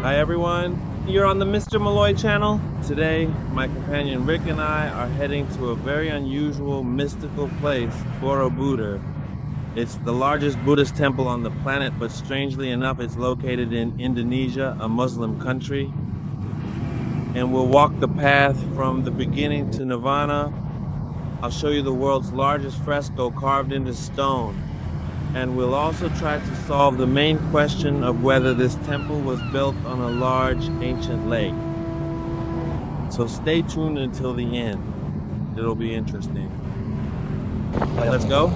Hi everyone, you're on the Mr. Malloy channel. Today, my companion Rick and I are heading to a very unusual, mystical place, Borobudur. It's the largest Buddhist temple on the planet, but strangely enough, it's located in Indonesia, a Muslim country. And we'll walk the path from the beginning to Nirvana. I'll show you the world's largest fresco carved into stone. And we'll also try to solve the main question of whether this temple was built on a large ancient lake. So stay tuned until the end. It'll be interesting. Let's go.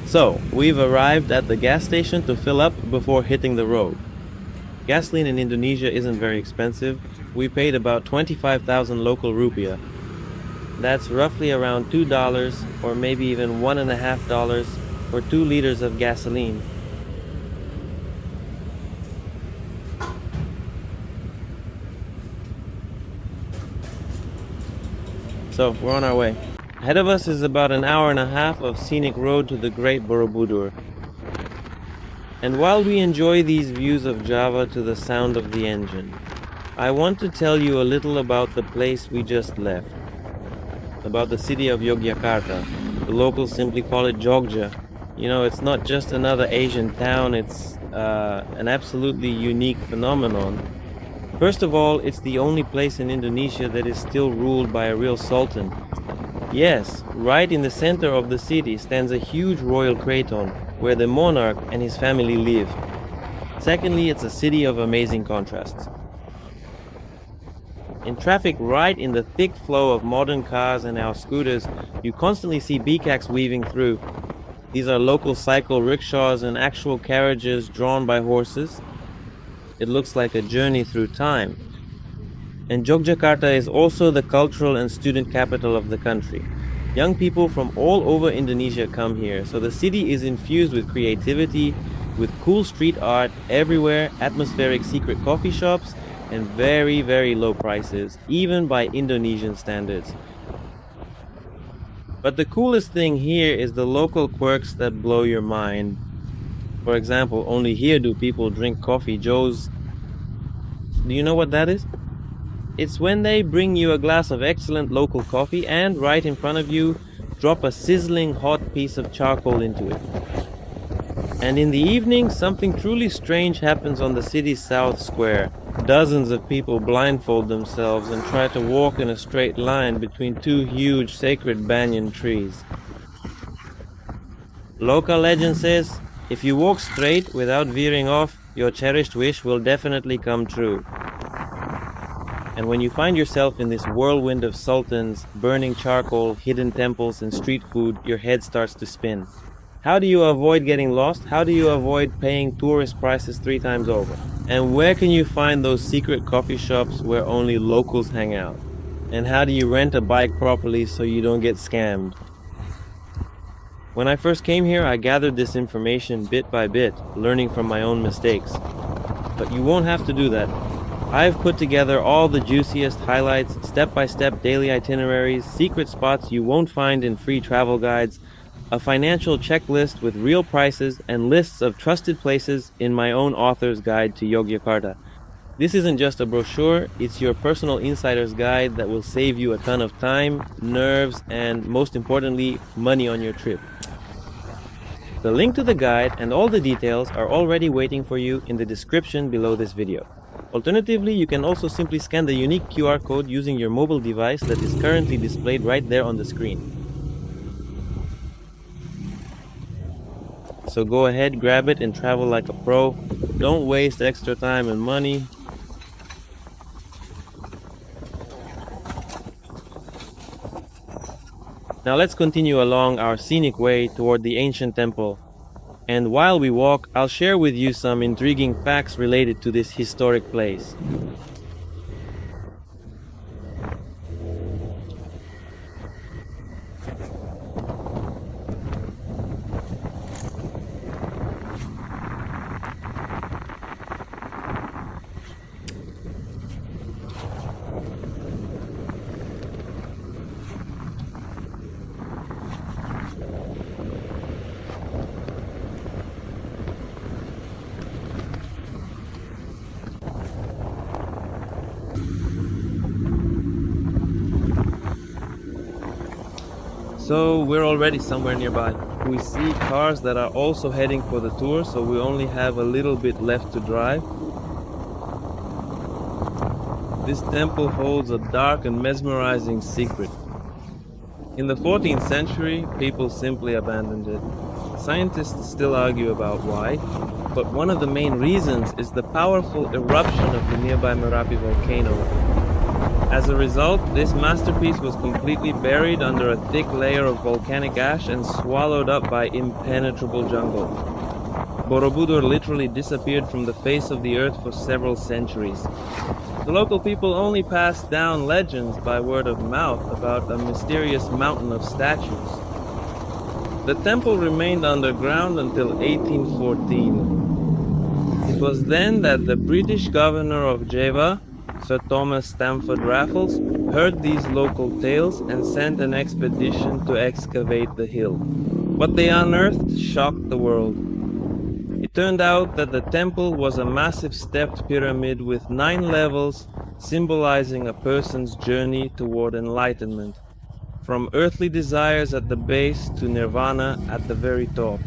So, we've arrived at the gas station to fill up before hitting the road. Gasoline in Indonesia isn't very expensive. We paid about 25,000 local rupiah. That's roughly around $2 or maybe even $1.50 for 2 liters of gasoline. So, we're on our way. Ahead of us is about an hour and a half of scenic road to the great Borobudur. And while we enjoy these views of Java to the sound of the engine, I want to tell you a little about the place we just left. About the city of Yogyakarta. The locals simply call it Jogja. You know, it's not just another Asian town, it's an absolutely unique phenomenon. First of all, it's the only place in Indonesia that is still ruled by a real sultan. Yes, right in the center of the city stands a huge royal kraton, where the monarch and his family live. Secondly, it's a city of amazing contrasts. In traffic right in the thick flow of modern cars and our scooters, you constantly see becaks weaving through. These are local cycle rickshaws and actual carriages drawn by horses. It looks like a journey through time. And Yogyakarta is also the cultural and student capital of the country. Young people from all over Indonesia come here, so the city is infused with creativity, with cool street art everywhere, atmospheric secret coffee shops, and very, very low prices, even by Indonesian standards. But the coolest thing here is the local quirks that blow your mind. For example, only here do people drink coffee joes. Do you know what that is? It's when they bring you a glass of excellent local coffee and, right in front of you, drop a sizzling hot piece of charcoal into it. And in the evening, something truly strange happens on the city's south square. Dozens of people blindfold themselves and try to walk in a straight line between 2 huge sacred banyan trees. Local legend says, if you walk straight without veering off, your cherished wish will definitely come true. And when you find yourself in this whirlwind of sultans, burning charcoal, hidden temples, and street food, your head starts to spin. How do you avoid getting lost? How do you avoid paying tourist prices 3 times over? And where can you find those secret coffee shops where only locals hang out? And how do you rent a bike properly so you don't get scammed? When I first came here, I gathered this information bit by bit, learning from my own mistakes. But you won't have to do that. I've put together all the juiciest highlights, step-by-step daily itineraries, secret spots you won't find in free travel guides, a financial checklist with real prices, and lists of trusted places in my own author's guide to Yogyakarta. This isn't just a brochure, it's your personal insider's guide that will save you a ton of time, nerves, and most importantly, money on your trip. The link to the guide and all the details are already waiting for you in the description below this video. Alternatively, you can also simply scan the unique QR code using your mobile device that is currently displayed right there on the screen. So go ahead, grab it, and travel like a pro. Don't waste extra time and money. Now let's continue along our scenic way toward the ancient temple. And while we walk, I'll share with you some intriguing facts related to this historic place. So we're already somewhere nearby. We see cars that are also heading for the tour, so we only have a little bit left to drive. This temple holds a dark and mesmerizing secret. In the 14th century, people simply abandoned it. Scientists still argue about why, but one of the main reasons is the powerful eruption of the nearby Merapi volcano. As a result, this masterpiece was completely buried under a thick layer of volcanic ash and swallowed up by impenetrable jungle. Borobudur literally disappeared from the face of the earth for several centuries. The local people only passed down legends by word of mouth about a mysterious mountain of statues. The temple remained underground until 1814. It was then that the British governor of Java, Sir Thomas Stamford Raffles, heard these local tales and sent an expedition to excavate the hill. What they unearthed shocked the world. It turned out that the temple was a massive stepped pyramid with 9 levels, symbolizing a person's journey toward enlightenment, from earthly desires at the base to Nirvana at the very top.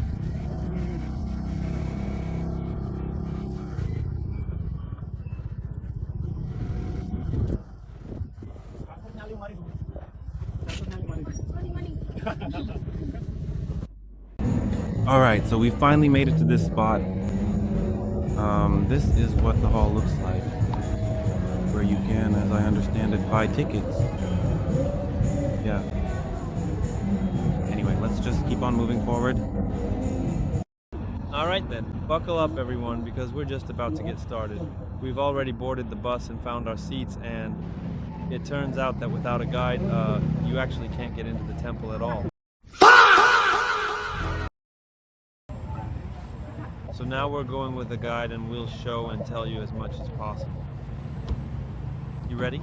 Alright, so we finally made it to this spot. This is what the hall looks like, where you can, as I understand it, buy tickets. Yeah. Anyway, let's just keep on moving forward. Alright then, buckle up everyone, because we're just about to get started. We've already boarded the bus and found our seats, and it turns out that without a guide, you actually can't get into the temple at all. So now we're going with a guide and we'll show and tell you as much as possible. You ready?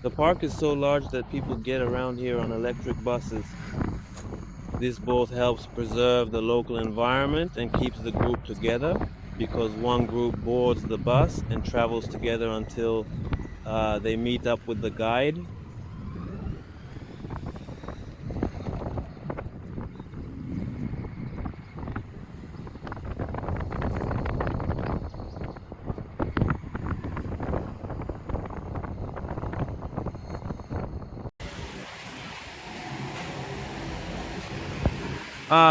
The park is so large that people get around here on electric buses. This both helps preserve the local environment and keeps the group together, because one group boards the bus and travels together until they meet up with the guide.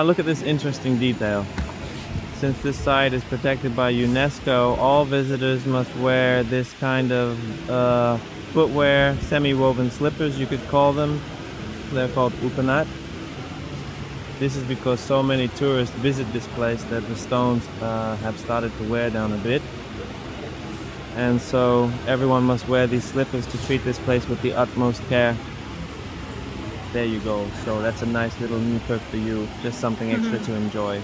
Look at this interesting detail. Since this site is protected by UNESCO, all visitors must wear this kind of footwear, semi-woven slippers you could call them. They're called upanat. This is because so many tourists visit this place that the stones have started to wear down a bit. And so everyone must wear these slippers to treat this place with the utmost care. There you go. So that's a nice little new perk for you. Just something extra to enjoy.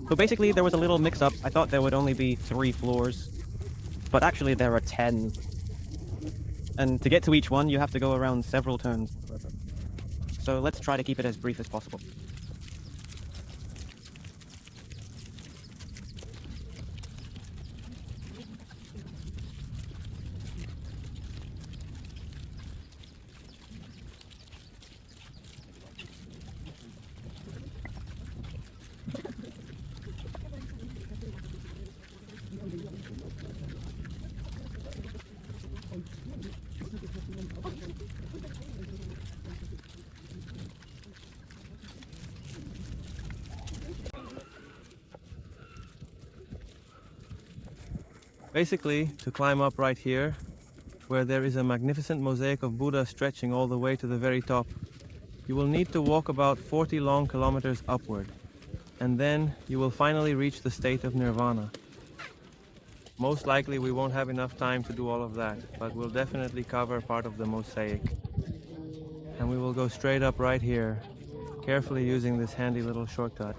So basically there was a little mix-up. I thought there would only be 3 floors, but actually there are 10. And to get to each one, you have to go around several turns. So let's try to keep it as brief as possible. Basically, to climb up right here, where there is a magnificent mosaic of Buddha stretching all the way to the very top, you will need to walk about 40 long kilometers upward, and then you will finally reach the state of Nirvana. Most likely we won't have enough time to do all of that, but we'll definitely cover part of the mosaic. And we will go straight up right here, carefully using this handy little shortcut.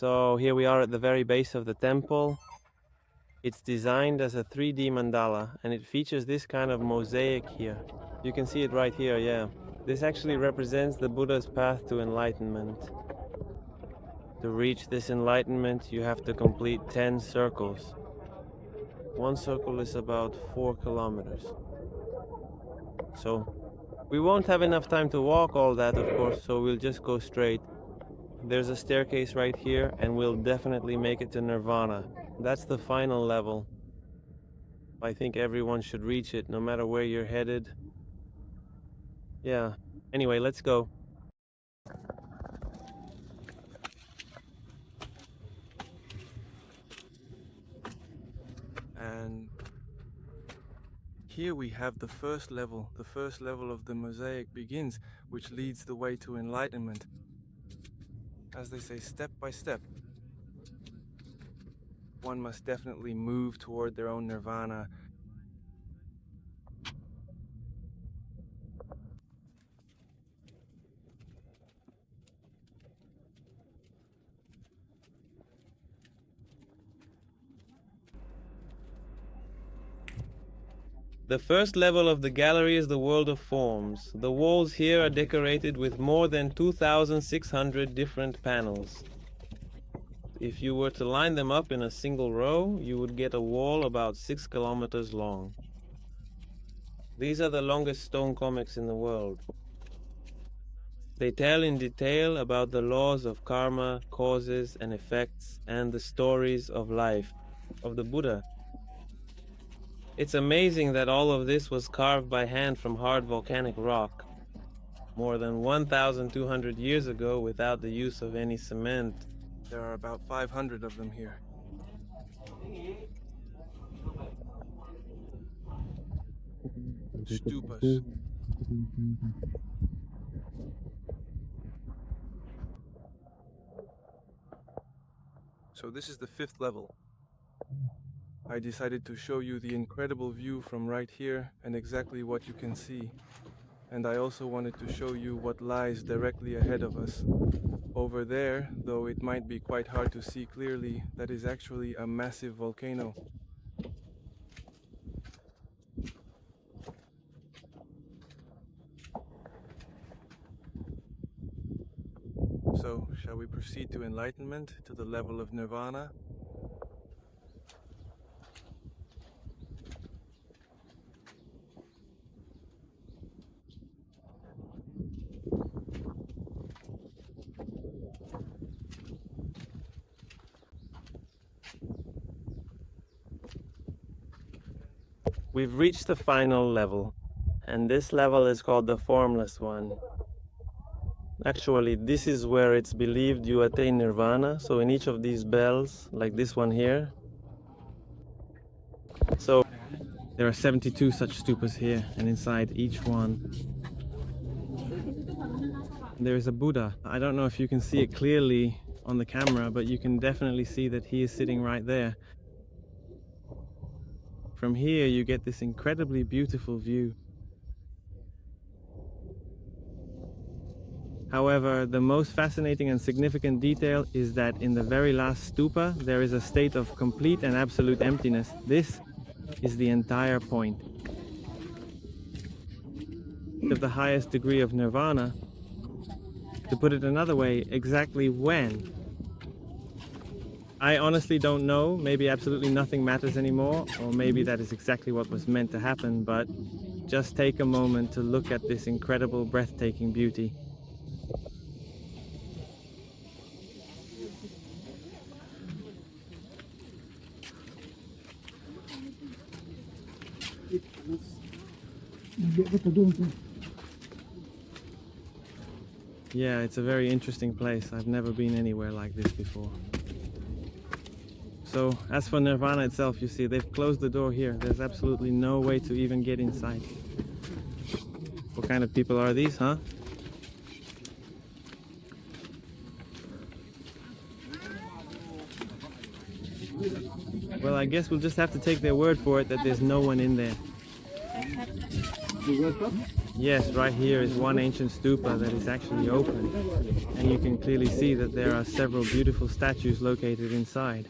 So here we are at the very base of the temple. It's designed as a 3D mandala, and it features this kind of mosaic here. You can see it right here, yeah. This actually represents the Buddha's path to enlightenment. To reach this enlightenment, you have to complete 10 circles. One circle is about 4 kilometers. So, we won't have enough time to walk all that, of course, so we'll just go straight. There's a staircase right here, and we'll definitely make it to Nirvana. That's the final level. I think everyone should reach it, no matter where you're headed. Yeah. Anyway, let's go. And here we have the first level. The first level of the mosaic begins, which leads the way to enlightenment. As they say, step by step. One must definitely move toward their own nirvana. The first level of the gallery is the world of forms. The walls here are decorated with more than 2,600 different panels. If you were to line them up in a single row, you would get a wall about 6 kilometers long. These are the longest stone comics in the world. They tell in detail about the laws of karma, causes and effects, and the stories of life of the Buddha. It's amazing that all of this was carved by hand from hard volcanic rock, more than 1,200 years ago without the use of any cement. There are about 500 of them here. Stupas. So this is the 5th level. I decided to show you the incredible view from right here and exactly what you can see. And I also wanted to show you what lies directly ahead of us. Over there, though it might be quite hard to see clearly, that is actually a massive volcano. So, shall we proceed to enlightenment, to the level of Nirvana? We've reached the final level, and this level is called the formless one. Actually, this is where it's believed you attain nirvana, so in each of these bells, like this one here. So, there are 72 such stupas here, and inside each one there is a Buddha. I don't know if you can see it clearly on the camera, but you can definitely see that he is sitting right there. From here you get this incredibly beautiful view. However, the most fascinating and significant detail is that in the very last stupa there is a state of complete and absolute emptiness. This is the entire point. Of the highest degree of nirvana. To put it another way, exactly when? I honestly don't know. Maybe absolutely nothing matters anymore, or maybe that is exactly what was meant to happen, but just take a moment to look at this incredible, breathtaking beauty. Yeah, it's a very interesting place. I've never been anywhere like this before. So, as for Nirvana itself, you see, they've closed the door here. There's absolutely no way to even get inside. What kind of people are these, huh? Well, I guess we'll just have to take their word for it that there's no one in there. Yes, right here is one ancient stupa that is actually open, and you can clearly see that there are several beautiful statues located inside.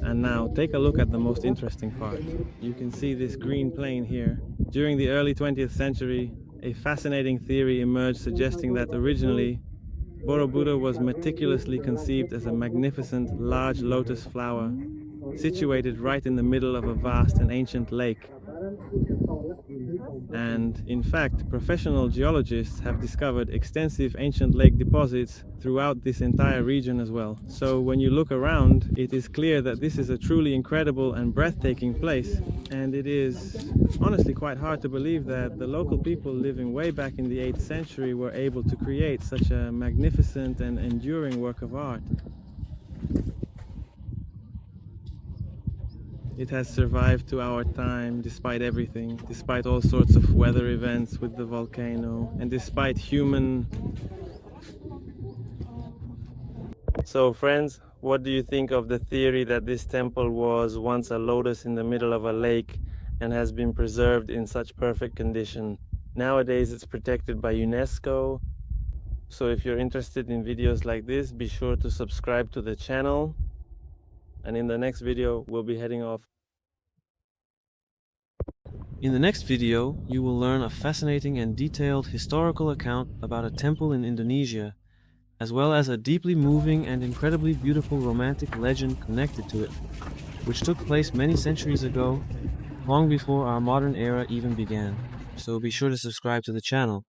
And now take a look at the most interesting part. You can see this green plain here. During the early 20th century, a fascinating theory emerged suggesting that originally Borobudur was meticulously conceived as a magnificent large lotus flower situated right in the middle of a vast and ancient lake. And in fact, professional geologists have discovered extensive ancient lake deposits throughout this entire region as well. So when you look around, it is clear that this is a truly incredible and breathtaking place. And it is honestly quite hard to believe that the local people living way back in the 8th century were able to create such a magnificent and enduring work of art. It has survived to our time despite everything, despite all sorts of weather events with the volcano, and despite human... So friends, what do you think of the theory that this temple was once a lotus in the middle of a lake and has been preserved in such perfect condition? Nowadays it's protected by UNESCO, so if you're interested in videos like this, be sure to subscribe to the channel. And in the next video, we'll be heading off. In the next video, you will learn a fascinating and detailed historical account about a temple in Indonesia, as well as a deeply moving and incredibly beautiful romantic legend connected to it, which took place many centuries ago, long before our modern era even began. So be sure to subscribe to the channel.